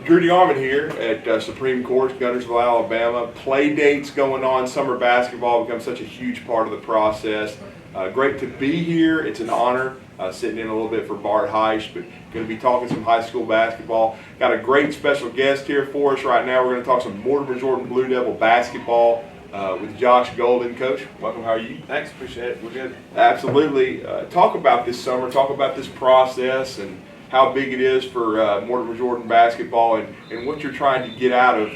Drew DeArmond here at Supreme Court, Guntersville, Alabama. Play dates going on. Summer basketball becomes such a huge part of the process. Great to be here. It's an honor sitting in a little bit for Bart Heisch, but going to be talking some high school basketball. Got a great special guest here for us right now. We're going to talk some Mortimer Jordan Blue Devil basketball with Josh Golden. Coach, welcome. How are you? Thanks. Appreciate it. We're good. Absolutely. Talk about this summer. Talk about this process and how big it is for Mortimer Jordan basketball, and what you're trying to get out of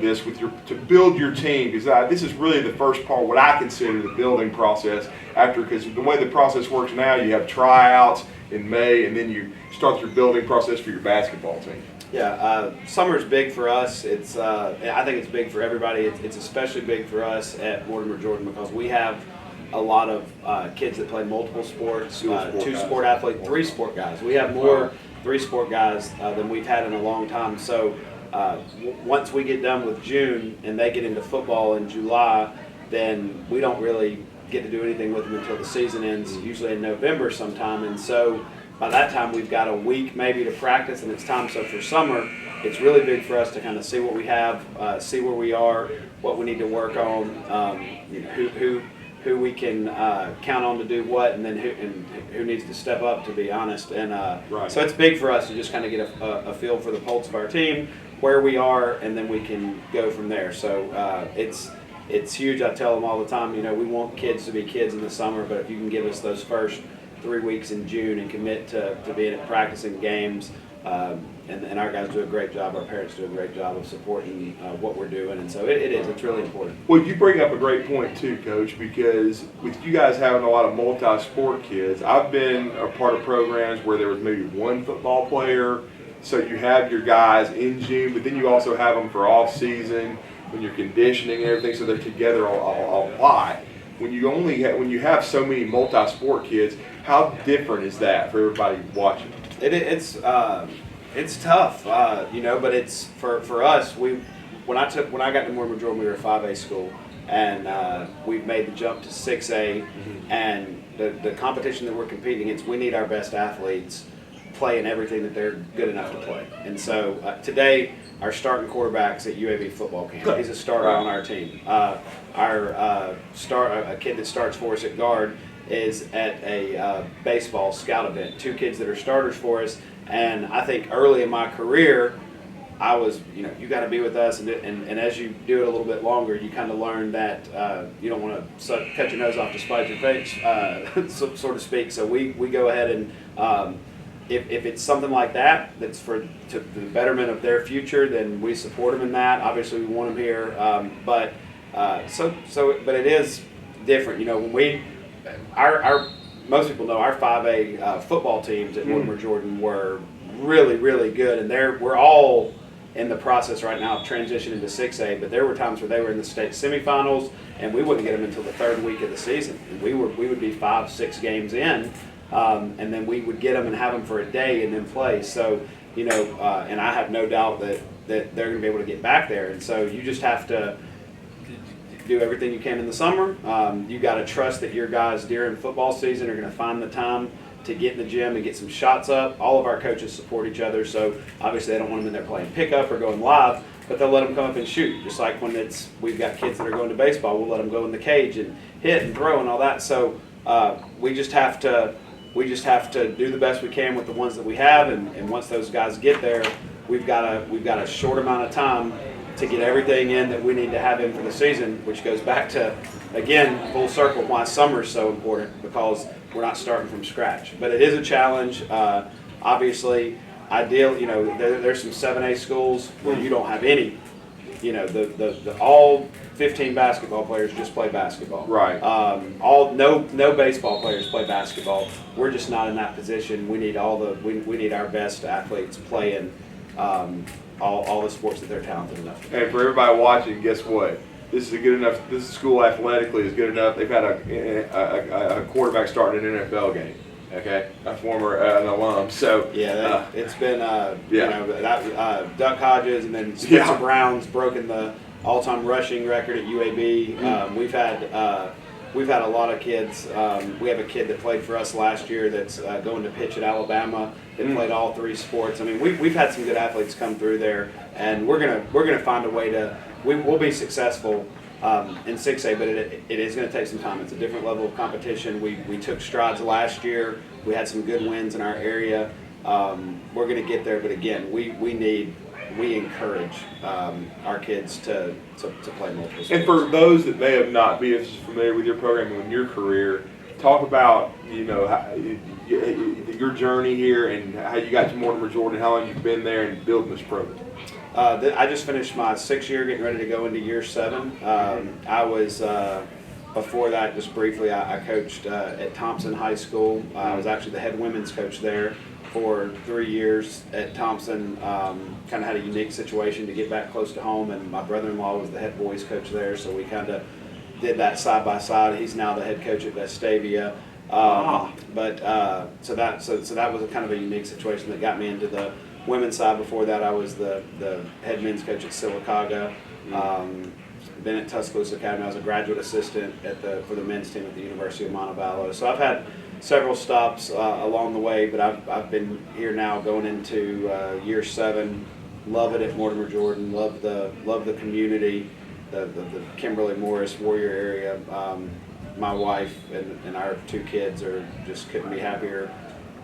this with to build your team, because this is really the first part, what I consider the building process. Because the way the process works now, you have tryouts in May, and then you start your building process for your basketball team. Yeah, summer's big for us. I think it's big for everybody. It's especially big for us at Mortimer Jordan because we have a lot of kids that play multiple sports, two-sport athletes, three-sport guys. We have more three-sport guys than we've had in a long time. So once we get done with June and they get into football in July, then we don't really get to do anything with them until the season ends, usually in November sometime. And so by that time, we've got a week maybe to practice, and it's time. So for summer, it's really big for us to kind of see what we have, see where we are, what we need to work on, who we can count on to do what, and then who needs to step up, to be honest. And so it's big for us to just kind of get a feel for the pulse of our team, where we are, and then we can go from there. So it's huge. I tell them all the time, we want kids to be kids in the summer, but if you can give us those first 3 weeks in June and commit to being at practicing games, and our guys do a great job, our parents do a great job of supporting what we're doing, and so it's really important. Well, you bring up a great point too, Coach, because with you guys having a lot of multi-sport kids, I've been a part of programs where there was maybe one football player, so you have your guys in June, but then you also have them for off-season when you're conditioning and everything, so they're together a lot. When you have so many multi-sport kids, how different is that for everybody watching? It's tough, but it's for us. When I got to Mortimer Jordan, we were a 5A school, and we've made the jump to 6A, and the competition that we're competing against, we need our best athletes playing everything that they're good enough to play. And so today, our starting quarterback's at UAB football camp. He's a starter on our team. A kid that starts for us at guard is at a baseball scout event. 2 kids that are starters for us. And I think early in my career, I was, you got to be with us. And as you do it a little bit longer, you kind of learn that you don't want to cut your nose off to spite your face, so to speak. So we go ahead and if it's something like that, that's to the betterment of their future, then we support them in that. Obviously, we want them here, but it is different. When most people know our 5A football teams at Mortimer Jordan were really, really good, and we're all in the process right now of transitioning to 6A. But there were times where they were in the state semifinals, and we wouldn't get them until the 3rd week of the season, and we would be 5-6 games in. And then we would get them and have them for a day and then play. So, and I have no doubt that they're going to be able to get back there. And so you just have to do everything you can in the summer. You got to trust that your guys during football season are going to find the time to get in the gym and get some shots up. All of our coaches support each other. So obviously they don't want them in there playing pickup or going live, but they'll let them come up and shoot. Just like when we've got kids that are going to baseball, we'll let them go in the cage and hit and throw and all that. So we just have to do the best we can with the ones that we have, and once those guys get there, we've got a short amount of time to get everything in that we need to have in for the season, which goes back to, again, full circle, why summer is so important, because we're not starting from scratch. But it is a challenge. Obviously, there's some 7A schools where you don't have any. All 15 basketball players just play basketball. Right. No baseball players play basketball. We're just not in that position. We need we need our best athletes playing all the sports that they're talented enough to play. And for everybody watching, guess what? This school athletically is good enough. They've had a quarterback starting an NFL game. Okay, a former an alum. So yeah, it's been Duck Hodges, and then Spencer Brown's broken the all-time rushing record at UAB. We've had we've had a lot of kids. We have a kid that played for us last year that's going to pitch at Alabama. That played all 3 sports. I mean, we've had some good athletes come through there, and we're gonna find a way to. We'll be successful in 6A, but it is going to take some time. It's a different level of competition. We took strides last year. We had some good wins in our area. We're going to get there, but again, we encourage our kids to play multiple sports. And for those that may have not been as familiar with your program and your career, talk about your journey here and how you got to Mortimer, Georgia, how long you've been there and building this program. I just finished my 6th year, getting ready to go into year 7. I was before that, just briefly, I coached at Thompson High School. I was actually the head women's coach there for 3 years at Thompson. Kind of had a unique situation to get back close to home, and my brother-in-law was the head boys coach there, so we kind of did that side by side. He's now the head coach at Vestavia. So that was a kind of a unique situation that got me into the women's side. Before that, I was the head men's coach at Sylacauga. Been at Tuscaloosa Academy. I was a graduate assistant for the men's team at the University of Montevallo. So I've had several stops along the way, but I've been here now going into year 7. Love it at Mortimer, Jordan. Love the community, the Kimberly Morris Warrior area. My wife and our 2 kids are just couldn't be happier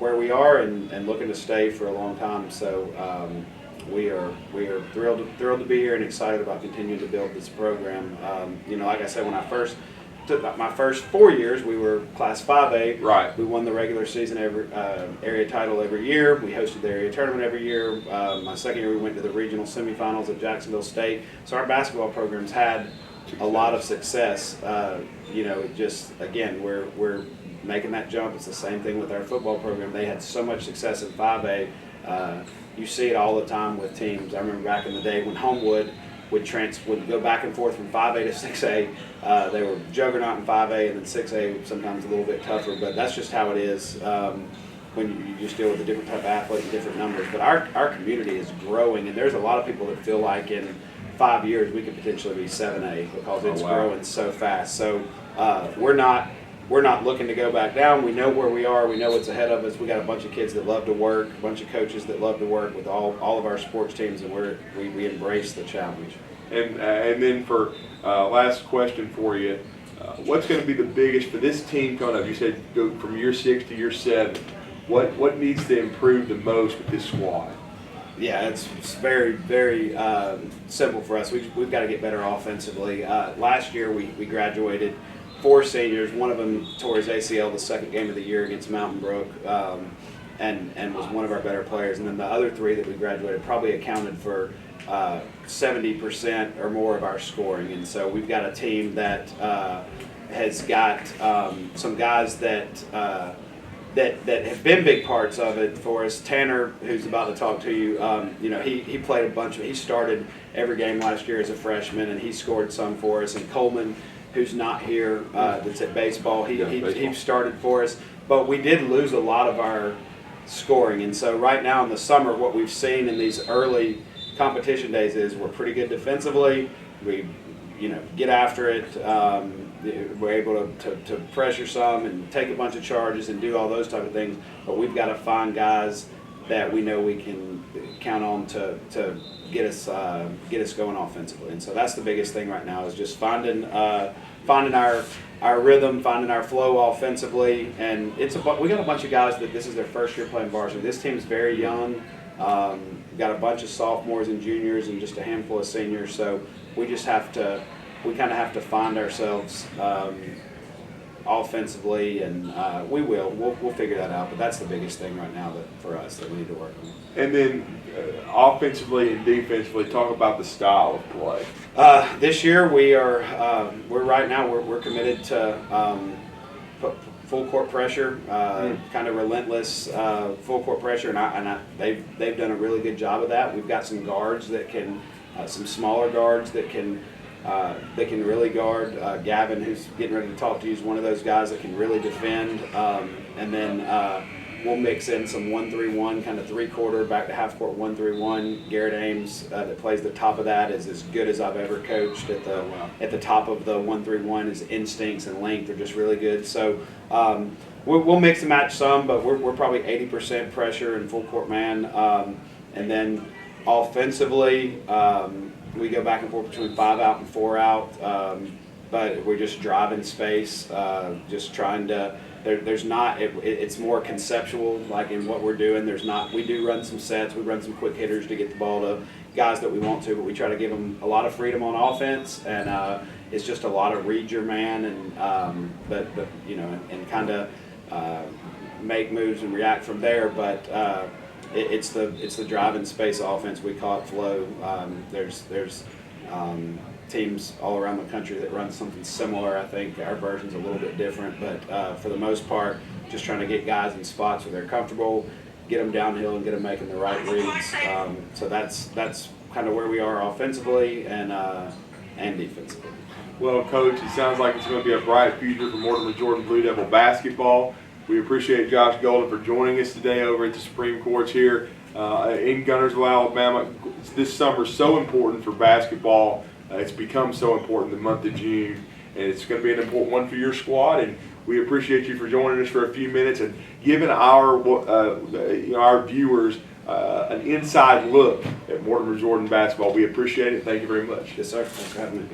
where we are and looking to stay for a long time. So we are thrilled to be here and excited about continuing to build this program. Like I said, when I first took my first 4 years, we were Class 5A. Right. We won the regular season area title every year. We hosted the area tournament every year. My 2nd year, we went to the regional semifinals at Jacksonville State. So our basketball programs had a lot of success. Just again, we're making that jump. It's the same thing with our football program. They had so much success in 5A. You see it all the time with teams. I remember back in the day when Homewood would go back and forth from 5A to 6A. They were juggernaut in 5A, and then 6A sometimes a little bit tougher. But that's just how it is when you just deal with a different type of athlete and different numbers. But our community is growing, and there's a lot of people that feel like in 5 years we could potentially be 7A because it's growing so fast. So we're not looking to go back down. We know where we are. We know what's ahead of us. We got a bunch of kids that love to work, a bunch of coaches that love to work with all of our sports teams, and we embrace the challenge. And then for last question for you, what's going to be the biggest for this team coming up? You said go from year 6 to year 7. What needs to improve the most with this squad? Yeah, it's very, very simple for us. We've got to get better offensively. Last year we graduated 4 seniors. One of them tore his ACL the 2nd game of the year against Mountain Brook, and was one of our better players. And then the other 3 that we graduated probably accounted for 70% or more of our scoring. And so we've got a team that has got some guys that have been big parts of it for us. Tanner, who's about to talk to you, he played a bunch of. He started every game last year as a freshman, and he scored some for us. And Coleman, who's not here, that's at baseball, he started for us. But we did lose a lot of our scoring, and so right now in the summer, what we've seen in these early competition days is we're pretty good defensively. We, get after it. We're able to pressure some and take a bunch of charges and do all those type of things. But we've got to find guys that we know we can count on to get us going offensively. And so that's the biggest thing right now is just finding our rhythm, finding our flow offensively. And we got a bunch of guys that this is their first year playing varsity. This team's very young. We've got a bunch of sophomores and juniors and just a handful of seniors. So we kind of have to find ourselves offensively, and we'll figure that out. But that's the biggest thing right now for us that we need to work on. And then offensively and defensively, talk about the style of play. This year we're committed to full court pressure, kind of relentless full court pressure, and they've done a really good job of that. We've got some guards that can, some smaller guards that can really guard. Gavin, who's getting ready to talk to you, is one of those guys that can really defend. And then we'll mix in some 1-3-1, kind of 3-quarter back to half court 1-3-1. Garrett Ames that plays the top of that is as good as I've ever coached at the top of the 1-3-1. His instincts and length are just really good. So we'll mix and match some, but we're probably 80% pressure and full court man. And then offensively, we go back and forth between 5 out and 4 out. But we're just driving space, just trying to. There's not. It's more conceptual, like in what we're doing. There's not. We do run some sets. We run some quick hitters to get the ball to guys that we want to, but we try to give them a lot of freedom on offense, and it's just a lot of read your man, and but you know, and kind of make moves and react from there. But it's the driving space offense. We call it flow. There's teams all around the country that run something similar. I think our version's a little bit different, but for the most part, just trying to get guys in spots where they're comfortable, get them downhill, and get them making the right reads. So that's kind of where we are offensively and defensively. Well, Coach, it sounds like it's going to be a bright future for Mortimer Jordan Blue Devil basketball. We appreciate Josh Golden for joining us today over at the Supreme Courts here in Guntersville, Alabama. This summer is so important for basketball. It's become so important the month of June, and it's going to be an important one for your squad. And we appreciate you for joining us for a few minutes and giving our our viewers an inside look at Mortimer Jordan basketball. We appreciate it. Thank you very much. Yes, sir. Thanks for having me.